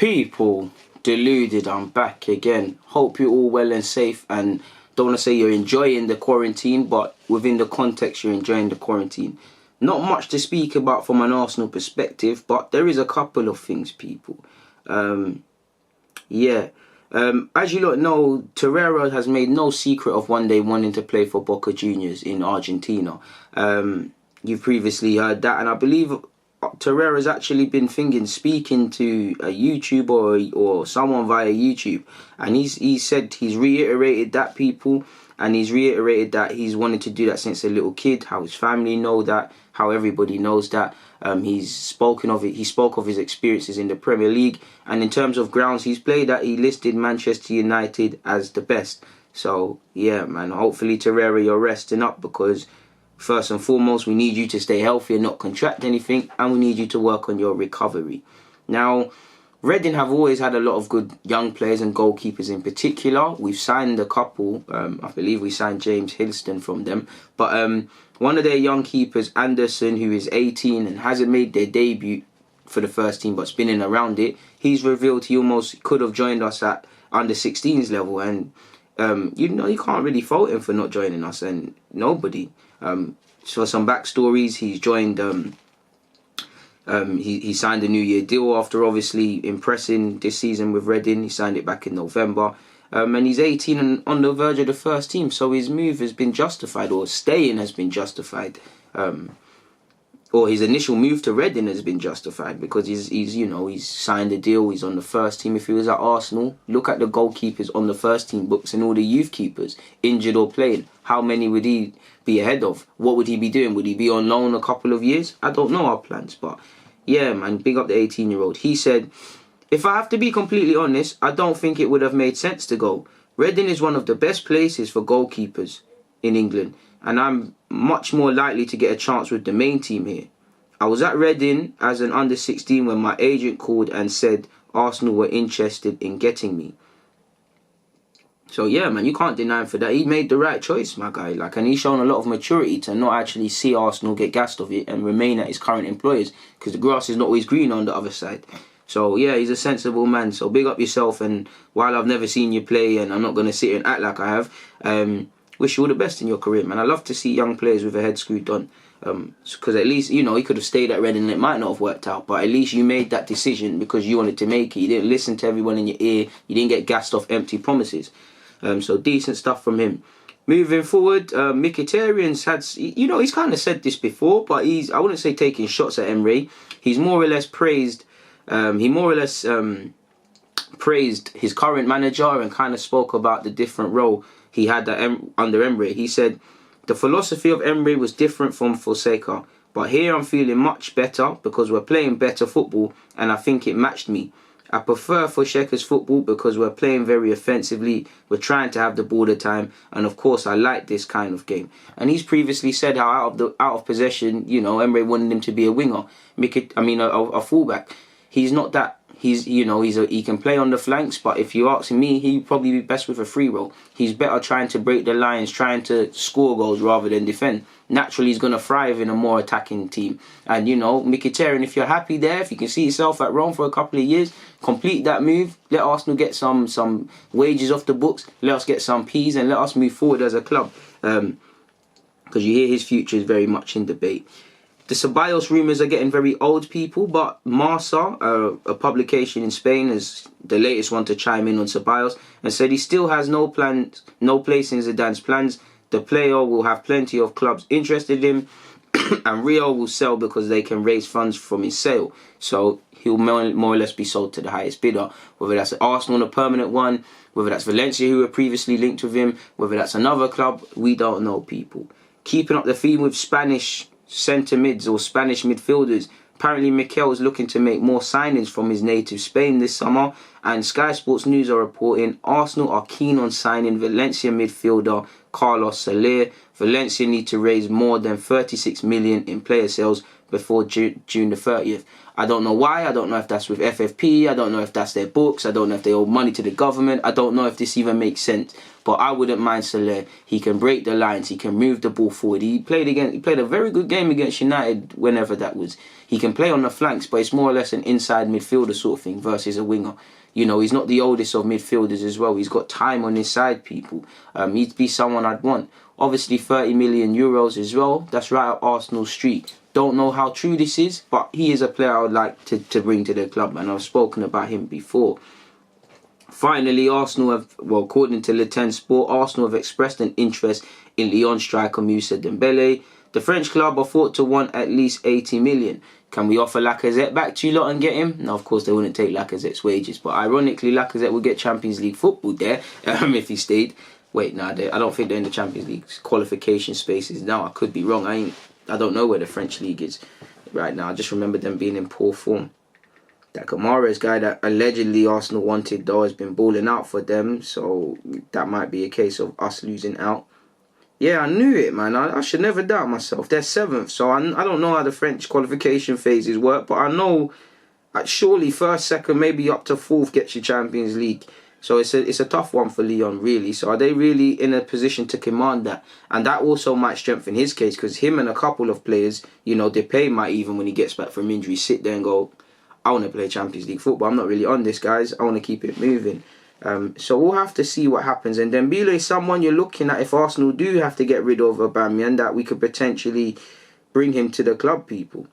People, Deluded, I'm back again. Hope you're all well and safe, and don't want to say you're enjoying the quarantine, but within the context you're enjoying the quarantine. Not much to speak about from an Arsenal perspective, but there is a couple of things, people. As you lot know, Torreira has made no secret of one day wanting to play for Boca Juniors in Argentina. You've previously heard that, and I believe Torreira's actually been speaking to a YouTuber or someone via YouTube, and he's reiterated that, people, and he's reiterated that he's wanted to do that since a little kid, how his family know that, how everybody knows that. He spoke of his experiences in the Premier League, and in terms of grounds he's played at, he listed Manchester United as the best. So yeah, man, hopefully Torreira, you're resting up, because first and foremost, we need you to stay healthy and not contract anything, and we need you to work on your recovery. Now, Reading have always had a lot of good young players and goalkeepers in particular. We've signed a couple. I believe we signed James Hiddleston from them. But one of their young keepers, Anderson, who is 18 and hasn't made their debut for the first team but spinning around it, he's revealed he almost could have joined us at under 16s level. And, you can't really fault him for not joining us, and nobody. So some backstories, he's joined... He signed a New Year deal after obviously impressing this season with Reading. He signed it back in November. And he's 18 and on the verge of the first team. So his move has been justified, or staying has been justified. Or his initial move to Reading has been justified, because he's signed a deal. He's on the first team. If he was at Arsenal, look at the goalkeepers on the first team books and all the youth keepers, injured or playing. How many would he be ahead of? What would he be doing? Would he be on loan a couple of years? I don't know our plans, but yeah, man, big up the 18-year-old. He said, "If I have to be completely honest, I don't think it would have made sense to go. Reading is one of the best places for goalkeepers in England, and I'm much more likely to get a chance with the main team here. I was at Reading as an under-16 when my agent called and said Arsenal were interested in getting me." So yeah, man, you can't deny him for that. He made the right choice, my guy. And he's shown a lot of maturity to not actually see Arsenal get gassed of it and remain at his current employers, because the grass is not always green on the other side. So yeah, he's a sensible man. So big up yourself. And while I've never seen you play, and I'm not going to sit here and act like I have, wish you all the best in your career, man. I love to see young players with their head screwed on. Because at least, he could have stayed at Reading and it might not have worked out, but at least you made that decision because you wanted to make it. You didn't listen to everyone in your ear. You didn't get gassed off empty promises. So decent stuff from him. Moving forward, Mkhitaryan's had, he's kind of said this before, but I wouldn't say taking shots at Emery. He's more or less praised, praised his current manager, and kind of spoke about the different role he had under Emery. He said, "The philosophy of Emery was different from Fonseca, but here I'm feeling much better because we're playing better football, and I think it matched me. I prefer Fonseca's football because we're playing very offensively, we're trying to have the ball the time, and of course I like this kind of game." And he's previously said how out of possession, Emery wanted him to be a winger, a fullback. He's not that. He can play on the flanks, but if you ask me, he'd probably be best with a free role. He's better trying to break the lines, trying to score goals rather than defend. Naturally, he's going to thrive in a more attacking team. And, Mkhitaryan, if you're happy there, if you can see yourself at Rome for a couple of years, complete that move. Let Arsenal get some wages off the books. Let us get some P's and let us move forward as a club. Because you hear his future is very much in debate. The Ceballos rumours are getting very old, people, but Marca, a publication in Spain, is the latest one to chime in on Ceballos and said he still has no place in Zidane's plans. The player will have plenty of clubs interested in him, and Real will sell because they can raise funds from his sale. So he'll more or less be sold to the highest bidder, whether that's Arsenal on a permanent one, whether that's Valencia, who were previously linked with him, whether that's another club, we don't know, people. Keeping up the theme with Spanish centre mids or Spanish midfielders, apparently Mikel is looking to make more signings from his native Spain this summer, and Sky Sports News are reporting Arsenal are keen on signing Valencia midfielder Carlos Soler. Valencia need to raise more than 36 million in player sales before June the 30th. I don't know why. I don't know if that's with FFP. I don't know if that's their books. I don't know if they owe money to the government. I don't know if this even makes sense. But I wouldn't mind Soler. He can break the lines. He can move the ball forward. He played a very good game against United whenever that was. He can play on the flanks, but it's more or less an inside midfielder sort of thing versus a winger. You know, he's not the oldest of midfielders as well. He's got time on his side, people. He'd be someone I'd want. Obviously, 30 million euros as well. That's right up Arsenal's street. Don't know how true this is, but he is a player I would like to bring to the club, and I've spoken about him before. Finally, Arsenal have, well, according to Le Temps Sport, Arsenal have expressed an interest in Lyon striker Moussa Dembele. The French club are thought to want at least 80 million. Can we offer Lacazette back to you lot and get him? No, of course they wouldn't take Lacazette's wages, but ironically, Lacazette would get Champions League football there if he stayed. Wait, no, I don't think they're in the Champions League qualification spaces now. I could be wrong. I don't know where the French league is right now. I just remember them being in poor form. That Kamara's guy that allegedly Arsenal wanted, though, has been balling out for them. So that might be a case of us losing out. Yeah, I knew it, man. I should never doubt myself. They're 7th, so I don't know how the French qualification phases work, but I know surely 1st, 2nd, maybe up to 4th gets you Champions League. So it's a tough one for Lyon, really. So are they really in a position to command that? And that also might strengthen his case, because him and a couple of players, you know, Depay might even, when he gets back from injury, sit there and go, I want to play Champions League football. I'm not really on this, guys. I want to keep it moving. So we'll have to see what happens. And Dembele is someone you're looking at if Arsenal do have to get rid of Aubameyang, that we could potentially bring him to the club, people.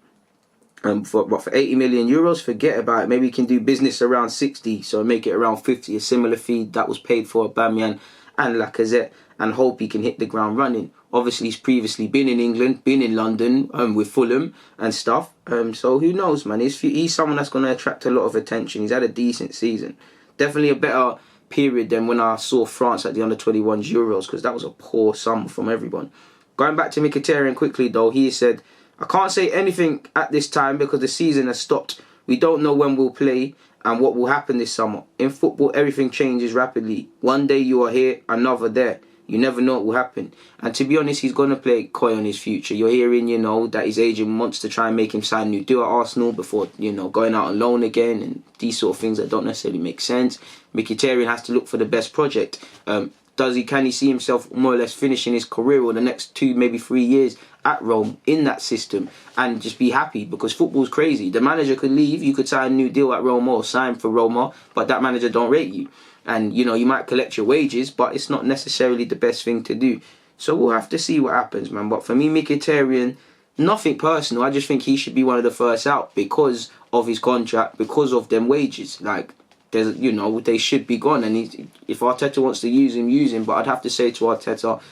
For 80 million euros, forget about it. Maybe we can do business around 60, so make it around 50, a similar fee that was paid for Aubameyang and Lacazette, and hope he can hit the ground running. Obviously, he's previously been in England, been in London with Fulham and stuff. So who knows, man? He's someone that's going to attract a lot of attention. He's had a decent season. Definitely a better period than when I saw France at the Under-21s Euros, because that was a poor summer from everyone. Going back to Mkhitaryan quickly, though, he said, I can't say anything at this time because the season has stopped. We don't know when we'll play and what will happen this summer. In football, everything changes rapidly. One day you are here, another there. You never know what will happen. And to be honest, he's going to play coy on his future. You're hearing, you know, that his agent wants to try and make him sign a new deal at Arsenal before, you know, going out on loan again, and these sort of things that don't necessarily make sense. Mkhitaryan has to look for the best project. Can he see himself more or less finishing his career or the next 2, maybe 3 years at Rome in that system and just be happy? Because football's crazy. The manager could leave, you could sign a new deal at Roma or sign for Roma, but that manager don't rate you. And, you know, you might collect your wages, but it's not necessarily the best thing to do. So we'll have to see what happens, man. But for me, Mkhitaryan, nothing personal. I just think he should be one of the first out because of his contract, because of them wages. Like, there's, you know, they should be gone. And if Arteta wants to use him, use him. But I'd have to say to Arteta,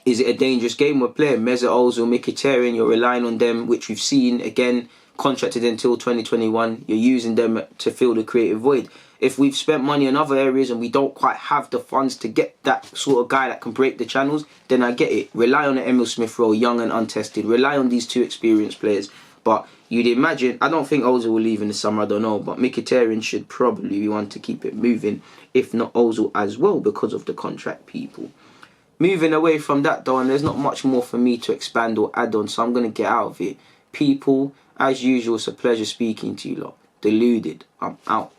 is it a dangerous game we're playing? Mesut Ozil, Mkhitaryan, you're relying on them, which we've seen, again, contracted until 2021. You're using them to fill the creative void. If we've spent money in other areas and we don't quite have the funds to get that sort of guy that can break the channels, then I get it. Rely on the Emil Smith Rowe, young and untested. Rely on these 2 experienced players. But you'd imagine, I don't think Ozil will leave in the summer, I don't know. But Mkhitaryan should probably be one to keep it moving, if not Ozil as well, because of the contract, people. Moving away from that, though, and there's not much more for me to expand or add on, so I'm going to get out of it. People, as usual, it's a pleasure speaking to you lot. Deluded. I'm out.